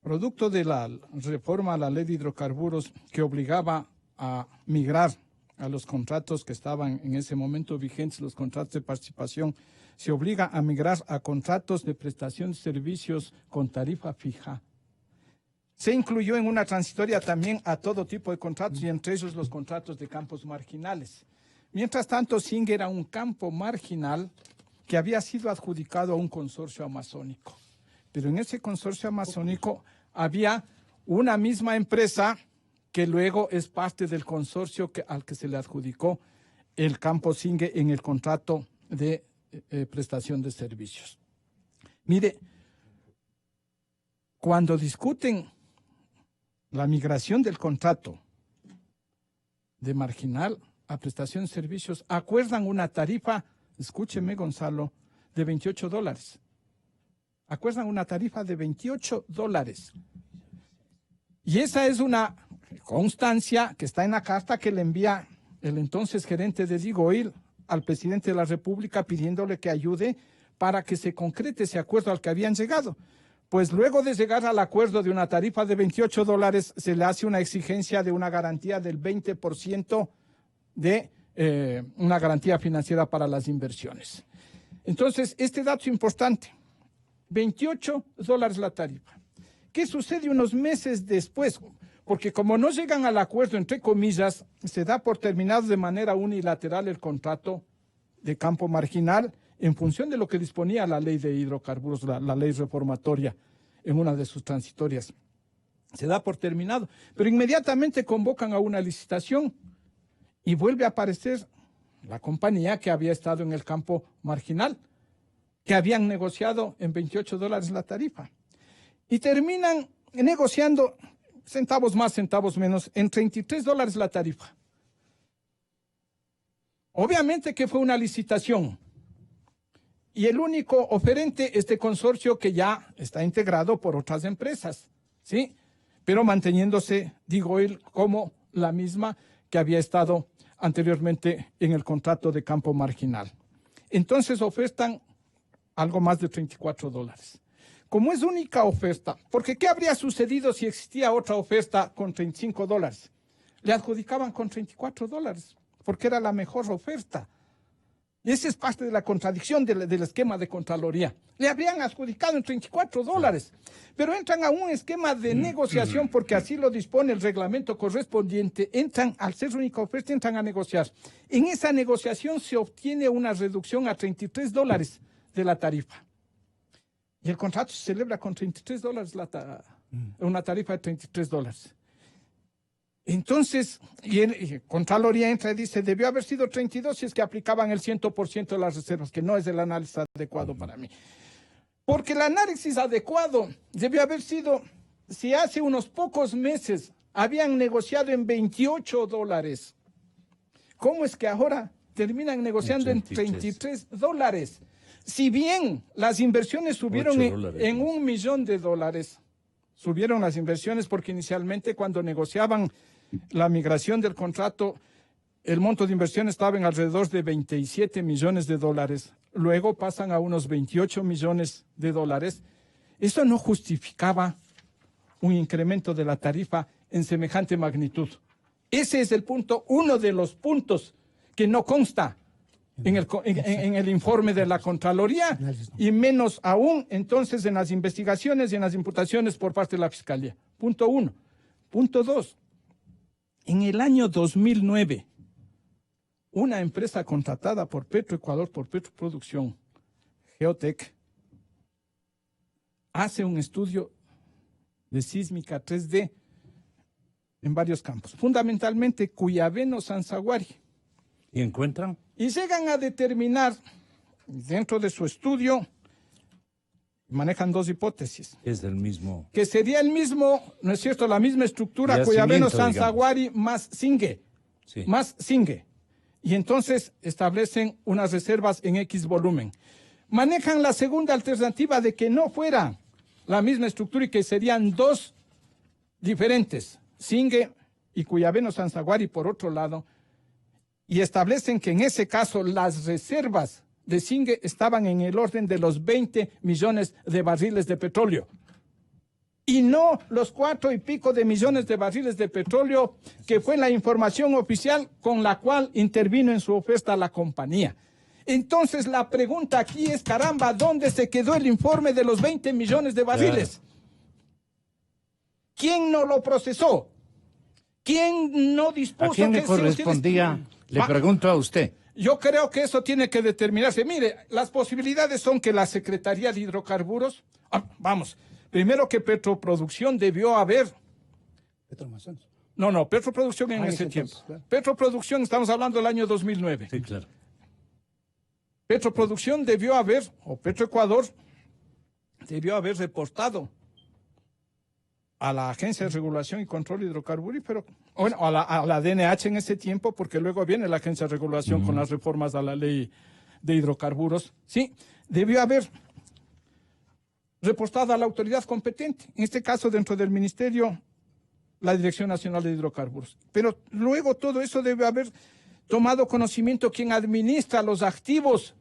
producto de la reforma a la ley de hidrocarburos que obligaba a migrar a los contratos que estaban en ese momento vigentes, los contratos de participación, se obliga a migrar a contratos de prestación de servicios con tarifa fija. Se incluyó en una transitoria también a todo tipo de contratos y entre ellos los contratos de campos marginales. Mientras tanto, SING era un campo marginal que había sido adjudicado a un consorcio amazónico. Pero en ese consorcio amazónico había una misma empresa que luego es parte del consorcio al que se le adjudicó el campo SING en el contrato de prestación de servicios. Mire, cuando discuten la migración del contrato de marginal a prestación de servicios, acuerdan una tarifa, escúcheme Gonzalo, de $28. Acuerdan una tarifa de $28. Y esa es una constancia que está en la carta que le envía el entonces gerente de Digoil al presidente de la República pidiéndole que ayude para que se concrete ese acuerdo al que habían llegado. Pues luego de llegar al acuerdo de una tarifa de $28, se le hace una exigencia de una garantía del 20% de una garantía financiera para las inversiones. Entonces, este dato es importante. $28 la tarifa. ¿Qué sucede unos meses después? Porque como no llegan al acuerdo, entre comillas, se da por terminado de manera unilateral el contrato de campo marginal en función de lo que disponía la ley de hidrocarburos, la ley reformatoria en una de sus transitorias. Se da por terminado, pero inmediatamente convocan a una licitación y vuelve a aparecer la compañía que había estado en el campo marginal, que habían negociado en $28 la tarifa. Y terminan negociando centavos más, centavos menos, en $33 la tarifa. Obviamente que fue una licitación. Y el único oferente, este consorcio que ya está integrado por otras empresas, ¿sí? Pero manteniéndose, digo él, como la misma que había estado anteriormente en el contrato de campo marginal. Entonces ofertan algo más de $34. Como es única oferta, porque ¿qué habría sucedido si existía otra oferta con $35? Le adjudicaban con $34, porque era la mejor oferta. Y esa es parte de la contradicción del esquema de Contraloría. Le habrían adjudicado en $34, pero entran a un esquema de negociación porque así lo dispone el reglamento correspondiente. Entran, al ser única oferta, entran a negociar. En esa negociación se obtiene una reducción a $33 de la tarifa. Y el contrato se celebra con $33, una tarifa de $33. Entonces, y Contraloría entra y dice, debió haber sido 32 si es que aplicaban el 100% de las reservas, que no es el análisis adecuado para mí. Porque el análisis adecuado debió haber sido, si hace unos pocos meses habían negociado en $28, ¿cómo es que ahora terminan negociando en $33? Si bien las inversiones subieron en $1 millón, subieron las inversiones porque inicialmente cuando negociaban la migración del contrato, el monto de inversión estaba en alrededor de $27 millones. Luego pasan a unos $28 millones. Eso no justificaba un incremento de la tarifa en semejante magnitud. Ese es el punto, uno de los puntos que no consta en el informe de la Contraloría y menos aún entonces en las investigaciones y en las imputaciones por parte de la Fiscalía. Punto 1. Punto 2. En el año 2009, una empresa contratada por Petroecuador, por Petroproducción, Geotec, hace un estudio de sísmica 3D en varios campos, fundamentalmente Cuyabeno-Sanzaguari. ¿Y encuentran? Y llegan a determinar, dentro de su estudio, manejan dos hipótesis. Es del mismo. Que sería el mismo, ¿no es cierto?, la misma estructura, Cuyabeno-Sanzaguari más Singue. Sí. Más Singue. Y entonces establecen unas reservas en X volumen. Manejan la segunda alternativa de que no fuera la misma estructura y que serían dos diferentes, Singue y Cuyabeno-Sanzaguari por otro lado, y establecen que en ese caso las reservas de Singue estaban en el orden de los 20 millones de barriles de petróleo. Y no los 4 y pico de millones de barriles de petróleo que fue la información oficial con la cual intervino en su oferta la compañía. Entonces la pregunta aquí es, caramba, ¿dónde se quedó el informe de los 20 millones de barriles? Claro. ¿Quién no lo procesó? ¿Quién no dispuso? ¿A quién le correspondía? Le pregunto a usted. Yo creo que eso tiene que determinarse. Mire, las posibilidades son que la Secretaría de Hidrocarburos, primero que Petroproducción debió haber... No, Petroproducción en ese tiempo. Claro. Petroproducción, estamos hablando del año 2009. Sí, claro. Petroproducción debió haber, o Petroecuador, debió haber reportado a la Agencia de Regulación y Control Hidrocarburífero, bueno, a la DNH en ese tiempo, porque luego viene la Agencia de Regulación con las reformas a la ley de hidrocarburos. Sí, debió haber reportado a la autoridad competente, en este caso dentro del Ministerio, la Dirección Nacional de Hidrocarburos. Pero luego todo eso debe haber tomado conocimiento quien administra los activos,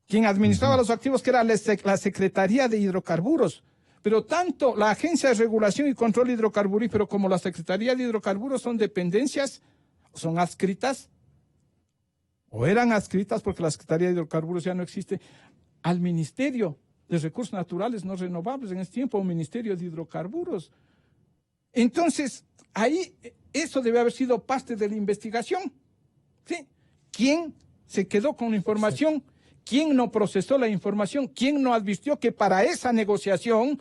quien administraba los activos, que era la Secretaría de Hidrocarburos. Pero tanto la Agencia de Regulación y Control Hidrocarburífero como la Secretaría de Hidrocarburos son dependencias, son adscritas, o eran adscritas porque la Secretaría de Hidrocarburos ya no existe, al Ministerio de Recursos Naturales No Renovables en este tiempo, o Ministerio de Hidrocarburos. Entonces, ahí eso debe haber sido parte de la investigación. ¿Sí? ¿Quién se quedó con la información? ¿Quién no procesó la información? ¿Quién no advirtió que para esa negociación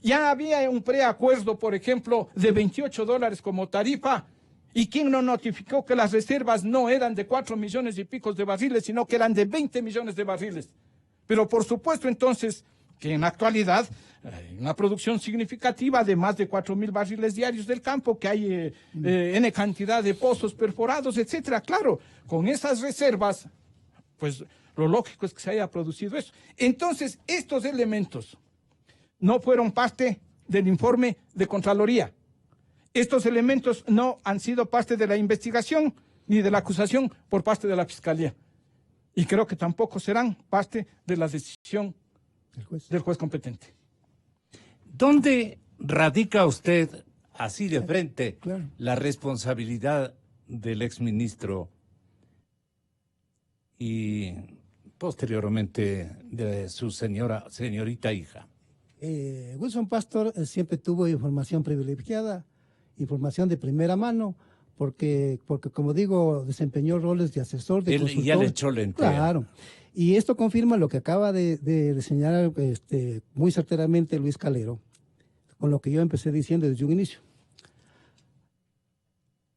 ya había un preacuerdo, por ejemplo, de $28 como tarifa? ¿Y quién no notificó que las reservas no eran de 4 millones y pico de barriles, sino que eran de 20 millones de barriles? Pero por supuesto entonces que en la actualidad hay una producción significativa de más de 4.000 barriles diarios del campo, que hay N cantidad de pozos perforados, etcétera. Claro, con esas reservas, pues lo lógico es que se haya producido eso. Entonces, estos elementos no fueron parte del informe de Contraloría. Estos elementos no han sido parte de la investigación ni de la acusación por parte de la Fiscalía. Y creo que tampoco serán parte de la decisión del juez competente. ¿Dónde radica usted, así de frente, la responsabilidad del exministro y posteriormente de su señorita hija? Wilson Pastor siempre tuvo información privilegiada, información de primera mano, porque como digo, desempeñó roles de asesor, de consultor. Ya le echó la entrega. Claro. Y esto confirma lo que acaba de señalar muy certeramente Luis Calero, con lo que yo empecé diciendo desde un inicio.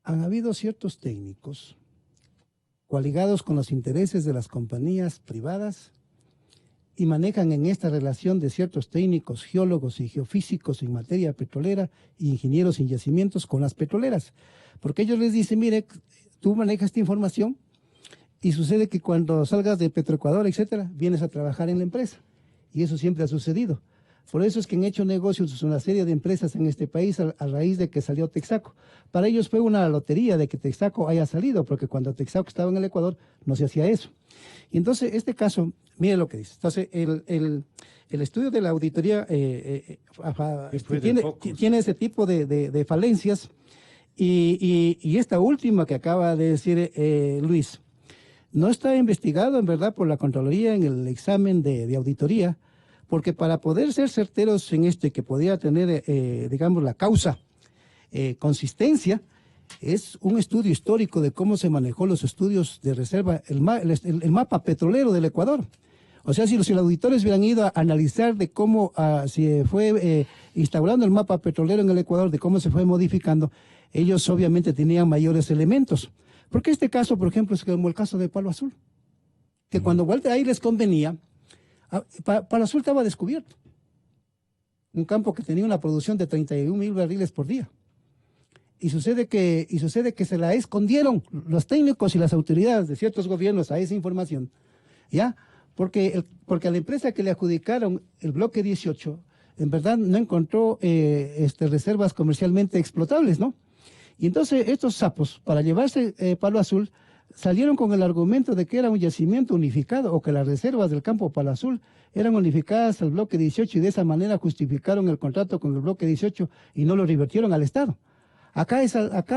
Han habido ciertos técnicos coaligados con los intereses de las compañías privadas y manejan en esta relación de ciertos técnicos, geólogos y geofísicos en materia petrolera y ingenieros en yacimientos con las petroleras. Porque ellos les dicen, mire, tú manejas esta información y sucede que cuando salgas de Petroecuador, etcétera, vienes a trabajar en la empresa. Y eso siempre ha sucedido. Por eso es que han hecho negocios una serie de empresas en este país a raíz de que salió Texaco. Para ellos fue una lotería de que Texaco haya salido, porque cuando Texaco estaba en el Ecuador no se hacía eso. Y entonces, este caso, mire lo que dice. Entonces, el estudio de la auditoría tiene ese tipo de falencias. Y esta última que acaba de decir Luis, no está investigado en verdad por la Contraloría en el examen de auditoría, porque para poder ser certeros en que podría tener, digamos, la causa, consistencia, es un estudio histórico de cómo se manejó los estudios de reserva, el mapa petrolero del Ecuador. O sea, si los auditores hubieran ido a analizar de cómo se fue instaurando el mapa petrolero en el Ecuador, de cómo se fue modificando, ellos obviamente tenían mayores elementos. Porque este caso, por ejemplo, es como el caso de Palo Azul, que cuando Walter ahí les convenía, Palo Azul estaba descubierto. Un campo que tenía una producción de 31.000 barriles por día. Y sucede que se la escondieron los técnicos y las autoridades de ciertos gobiernos a esa información, ¿ya? Porque a la empresa que le adjudicaron el bloque 18, en verdad no encontró reservas comercialmente explotables, ¿no? Y entonces estos sapos, para llevarse Palo Azul, salieron con el argumento de que era un yacimiento unificado o que las reservas del campo Palo Azul eran unificadas al bloque 18 y de esa manera justificaron el contrato con el bloque 18 y no lo revirtieron al Estado. Acá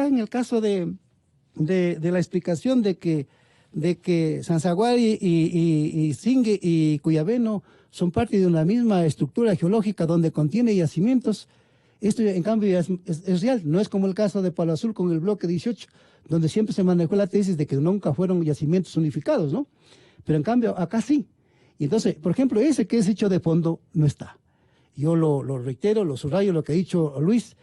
en el caso de la explicación de que Sanzaguari y Singue y Cuyabeno son parte de una misma estructura geológica donde contiene yacimientos, esto en cambio es real, no es como el caso de Palo Azul con el bloque 18, donde siempre se manejó la tesis de que nunca fueron yacimientos unificados, ¿no? Pero en cambio acá sí. Y entonces, por ejemplo, ese que es hecho de fondo no está. Yo lo reitero, lo subrayo, lo que ha dicho Luis.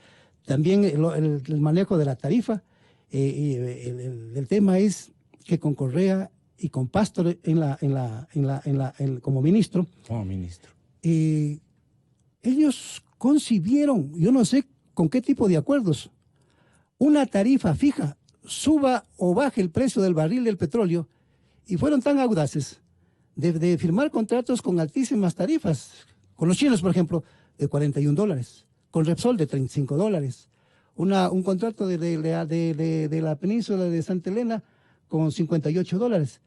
También el manejo de la tarifa, el tema es que con Correa y con Pastor como ministro, ellos concibieron, yo no sé con qué tipo de acuerdos, una tarifa fija, suba o baje el precio del barril del petróleo, y fueron tan audaces de firmar contratos con altísimas tarifas, con los chinos, por ejemplo, de $41. Con Repsol de $35, un contrato de la península de Santa Elena con $58.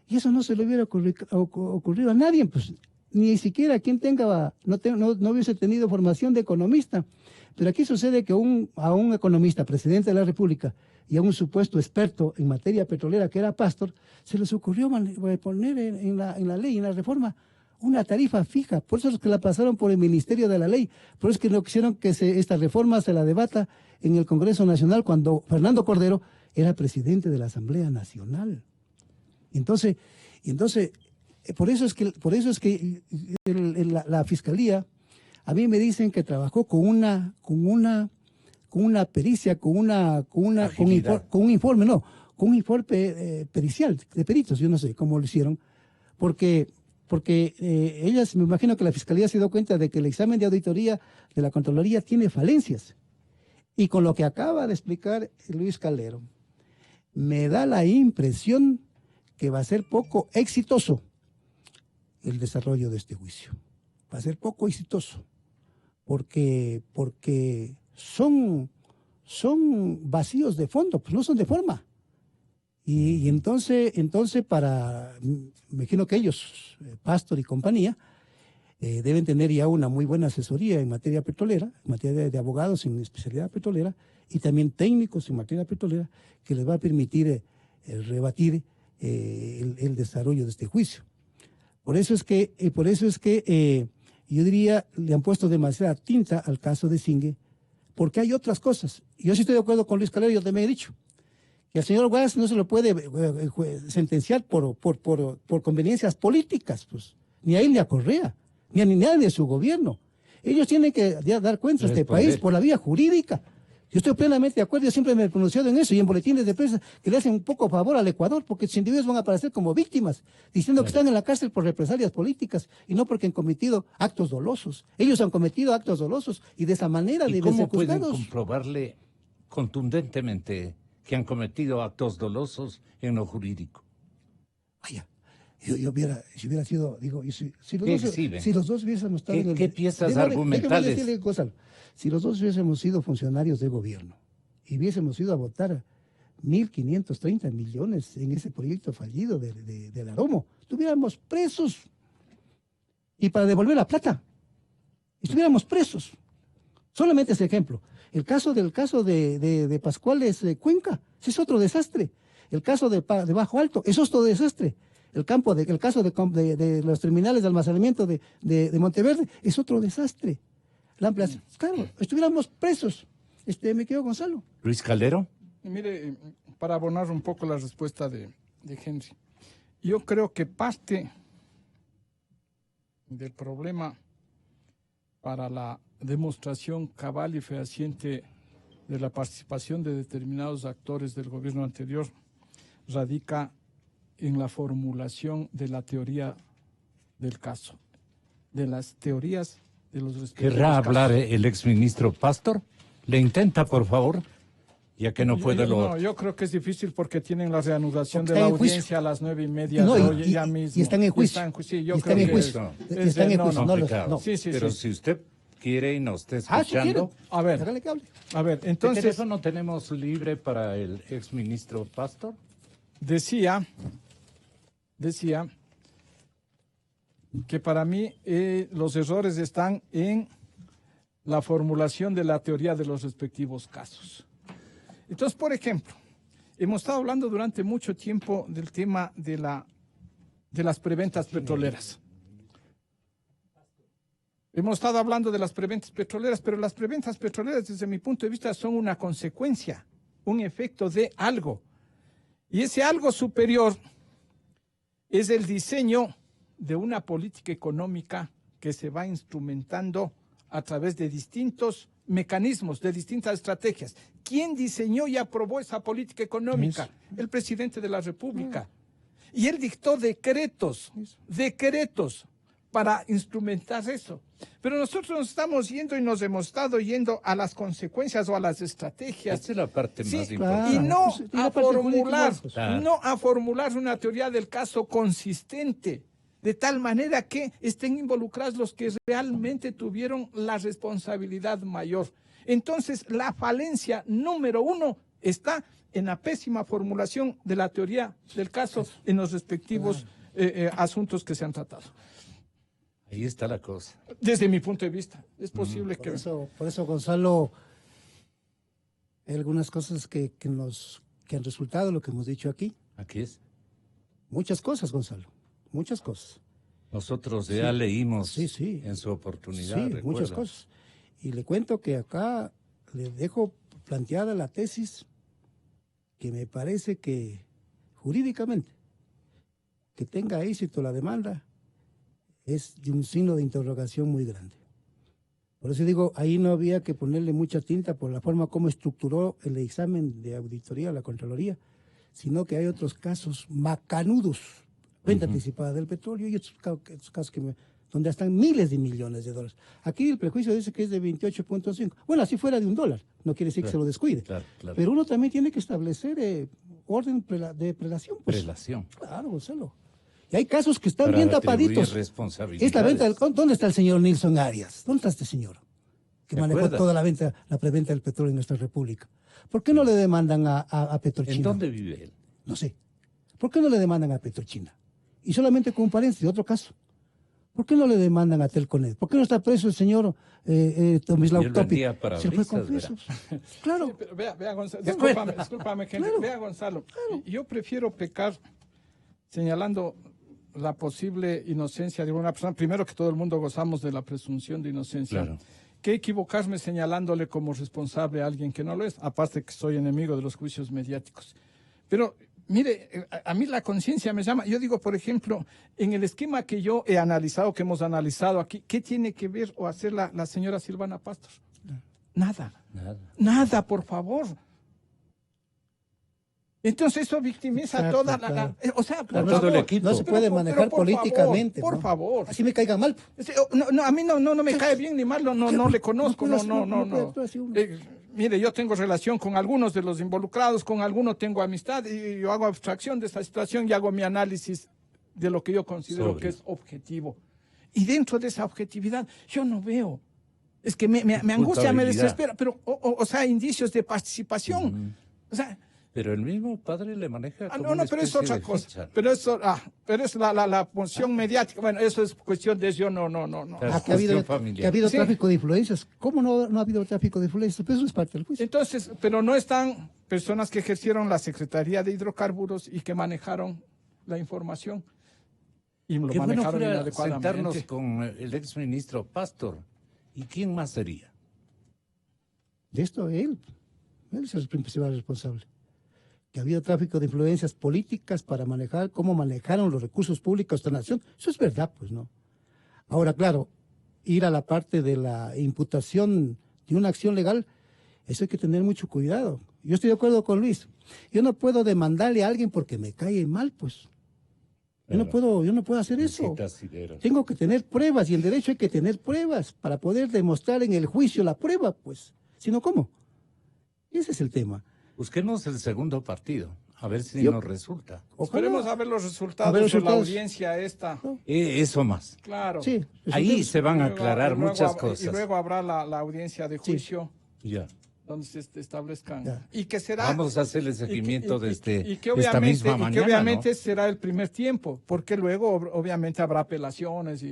Y eso no se le hubiera ocurrido a nadie, pues ni siquiera a quien no hubiese tenido formación de economista. Pero aquí sucede que a un economista, presidente de la República, y a un supuesto experto en materia petrolera que era Pastor, se les ocurrió poner en la ley, en la reforma, una tarifa fija. Por eso es que la pasaron por el Ministerio de la Ley. Por eso es que no quisieron que esta reforma se la debata en el Congreso Nacional cuando Fernando Cordero era presidente de la Asamblea Nacional. Entonces, por eso es que la Fiscalía, a mí me dicen que trabajó con una pericia, con un informe pericial de peritos. Yo no sé cómo lo hicieron, porque ellas, me imagino que la Fiscalía se dio cuenta de que el examen de auditoría de la Contraloría tiene falencias. Y con lo que acaba de explicar Luis Calero, me da la impresión que va a ser poco exitoso el desarrollo de este juicio. Va a ser poco exitoso, porque son vacíos de fondo, pues no son de forma. Y entonces me imagino que ellos, Pastor y compañía, deben tener ya una muy buena asesoría en materia petrolera, en materia de abogados en especialidad petrolera, y también técnicos en materia petrolera, que les va a permitir rebatir el desarrollo de este juicio. Por eso es que yo diría, le han puesto demasiada tinta al caso de Singue, porque hay otras cosas. Yo sí estoy de acuerdo con Luis Calero, yo también he dicho que al señor Guas no se lo puede sentenciar por conveniencias políticas, pues, ni a él ni a Correa, ni a nadie de su gobierno. Ellos tienen que dar cuenta a este país por la vía jurídica. Yo estoy plenamente de acuerdo, yo siempre me he pronunciado en eso y en boletines de prensa que le hacen un poco favor al Ecuador, porque los individuos van a aparecer como víctimas, diciendo que están en la cárcel por represalias políticas y no porque han cometido actos dolosos. Ellos han cometido actos dolosos y de esa manera deben ser juzgados. ¿Cómo pueden comprobarle contundentemente que han cometido actos dolosos en lo jurídico? Vaya, si hubiera sido, digo, si los dos hubiésemos estado en el... ¿Qué piezas argumentales? Déjame decirle, Gonzalo, si los dos hubiésemos sido funcionarios de gobierno y hubiésemos ido a votar 1.530 millones en ese proyecto fallido del Aromo, estuviéramos presos. Y para devolver la plata, estuviéramos presos. Solamente ese ejemplo. El caso de Pascuales Cuenca, ese es otro desastre. El caso de Bajo Alto, es otro desastre. El caso de los terminales de almacenamiento de Monteverde, es otro desastre. La ampliación, claro, estuviéramos presos. Me quedo Gonzalo. Luis Calero. Mire, para abonar un poco la respuesta de Henry, yo creo que parte del problema para la demostración cabal y fehaciente de la participación de determinados actores del gobierno anterior radica en la formulación de la teoría del caso, de las teorías de los respectivos ¿Querrá casos. hablar el exministro Pastor? ¿Le intenta, por favor? Ya que no puede No, yo creo que es difícil porque tienen la reanudación de la Está en juicio. audiencia a las 9:30 No, de y- hoy, y- ya y mismo. están en juicio. Sí, yo Y creo están en que juicio. es Están de- en no, juicio. no. No, complicado. no. Sí, sí, Pero sí. si usted quiere y nos está Ah, si escuchando, quiere. A ver, Hágale que hable. a ver, ¿qué entonces teléfono tenemos libre para el exministro Pastor? decía que para mí los errores están en la formulación de la teoría de los respectivos casos. Entonces, por ejemplo, hemos estado hablando durante mucho tiempo del tema de las preventas petroleras. Hemos estado hablando de las preventas petroleras, pero las preventas petroleras, desde mi punto de vista, son una consecuencia, un efecto de algo. Y ese algo superior es el diseño de una política económica que se va instrumentando a través de distintos mecanismos, de distintas estrategias. ¿Quién diseñó y aprobó esa política económica? El presidente de la República. Y él dictó decretos para instrumentar eso. Pero nosotros nos estamos yendo y nos hemos estado yendo a las consecuencias o a las estrategias. Esta es la parte Sí, más y importante. no Pues, y la a parte jurídica formular, igual, pues. Claro. no a formular una teoría del caso consistente, de tal manera que estén involucrados los que realmente tuvieron la responsabilidad mayor. Entonces, la falencia número uno está en la pésima formulación de la teoría del caso en los respectivos asuntos que se han tratado. Ahí está la cosa. Desde mi punto de vista, es posible Por que... eso, Gonzalo, hay algunas cosas que han resultado, lo que hemos dicho aquí. Aquí es. Muchas cosas, Gonzalo, muchas cosas. Nosotros ya leímos Sí. en su oportunidad. Sí, recuerda. muchas cosas. Y le cuento que acá le dejo planteada la tesis que me parece que jurídicamente que tenga éxito la demanda es de un signo de interrogación muy grande. Por eso digo, ahí no había que ponerle mucha tinta por la forma como estructuró el examen de auditoría, la Contraloría, sino que hay otros casos macanudos, venta anticipada del petróleo y otros casos donde están miles de millones de dólares. Aquí el prejuicio dice que es de 28.5. Bueno, así fuera de $1, no quiere decir que se lo descuide. Claro. Pero uno también tiene que establecer orden de prelación. Pues. Prelación. Claro, Gonzalo. Y hay casos que están Para bien atribuir tapaditos. responsabilidades. Esta venta, ¿dónde está el señor Nilson Arias? ¿Dónde está este señor? Que ¿Te manejó acuerdas? toda la preventa del petróleo en nuestra república. ¿Por qué no le demandan a Petrochina? ¿En dónde vive él? No sé. ¿Por qué no le demandan a Petrochina? Y solamente con un paréntesis, otro caso. ¿Por qué no le demandan a Telconet? ¿Por qué no está preso el señor Tomislav Y él Topic? vendía Se le fue con parabrisas, presos. Claro. Sí, pero vea, Gonzalo, Ya discúlpame, Henry. Claro. Vea, Gonzalo, yo prefiero pecar señalando la posible inocencia de una persona. Primero, que todo el mundo gozamos de la presunción de inocencia. Claro. Que equivocarme señalándole como responsable a alguien que no lo es, aparte que soy enemigo de los juicios mediáticos. Pero, mire, a mí la conciencia me llama. Yo digo, por ejemplo, en el esquema que yo he analizado, que hemos analizado aquí, ¿qué tiene que ver o hacer la señora Silvana Pastor? Nada. Nada, por favor. Entonces eso victimiza Exacto, toda claro. o sea, por todo el favor. equipo. No se Pero puede por- manejar pero por políticamente. favor, por favor. Así me caiga mal. Sí, no, a mí no me cae bien ni mal, no le conozco, puede no. actuar así uno. Mire, yo tengo relación con algunos de los involucrados, con algunos tengo amistad y yo hago abstracción de esta situación y hago mi análisis de lo que yo considero Sobrio. que es objetivo. Y dentro de esa objetividad yo no veo. Es que me angustia, me Culpabilidad. desespera, pero, o sea, indicios de participación. O sea, Pero el mismo padre le maneja como no, una pero es especie otra de cosa. ficha. Pero es la función mediática. Bueno, eso es cuestión de yo no. Claro. Que ha habido, cuestión familiar. que ha habido Sí. tráfico de influencias. ¿Cómo no ha habido tráfico de influencias? Pues eso es parte del juicio. Entonces, pero no están personas que ejercieron la Secretaría de Hidrocarburos y que manejaron la información y lo Qué bueno manejaron fuera inadecuadamente. sentarnos con el exministro Pastor. ¿Y quién más sería? De esto él es el principal responsable. Que ha habido tráfico de influencias políticas para manejar cómo manejaron los recursos públicos de esta nación. Eso es verdad, pues no. Ahora, claro, ir a la parte de la imputación de una acción legal, Eso hay que tener mucho cuidado. Yo estoy de acuerdo con Luis. Yo no puedo demandarle a alguien porque me cae mal, pues. Yo no puedo hacer eso. Tengo que tener pruebas y en derecho hay que tener pruebas para poder demostrar en el juicio la prueba, pues. Si no, ¿cómo? Ese es el tema. Busquemos el segundo partido, a ver si nos resulta. Esperemos a ver los resultados de la audiencia esta. ¿No? Eso más. Claro. Sí, Ahí se van a aclarar muchas Y cosas. luego habrá la audiencia de juicio. Ya. Donde se establezcan. Ya. Y que será. Vamos a hacerle seguimiento desde esta esta misma mañana. Y que obviamente ¿no? será el primer tiempo, porque luego obviamente habrá apelaciones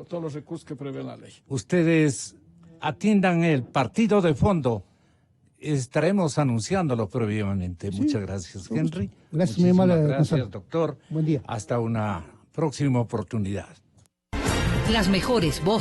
todos los recursos que prevé la ley. Ustedes atiendan el partido de fondo. Estaremos anunciándolo previamente. Sí. Muchas gracias, Henry. Gracias, mi Muchísimas amable gracias, Gonzalo. doctor. Buen día. Hasta una próxima oportunidad. Las mejores voces.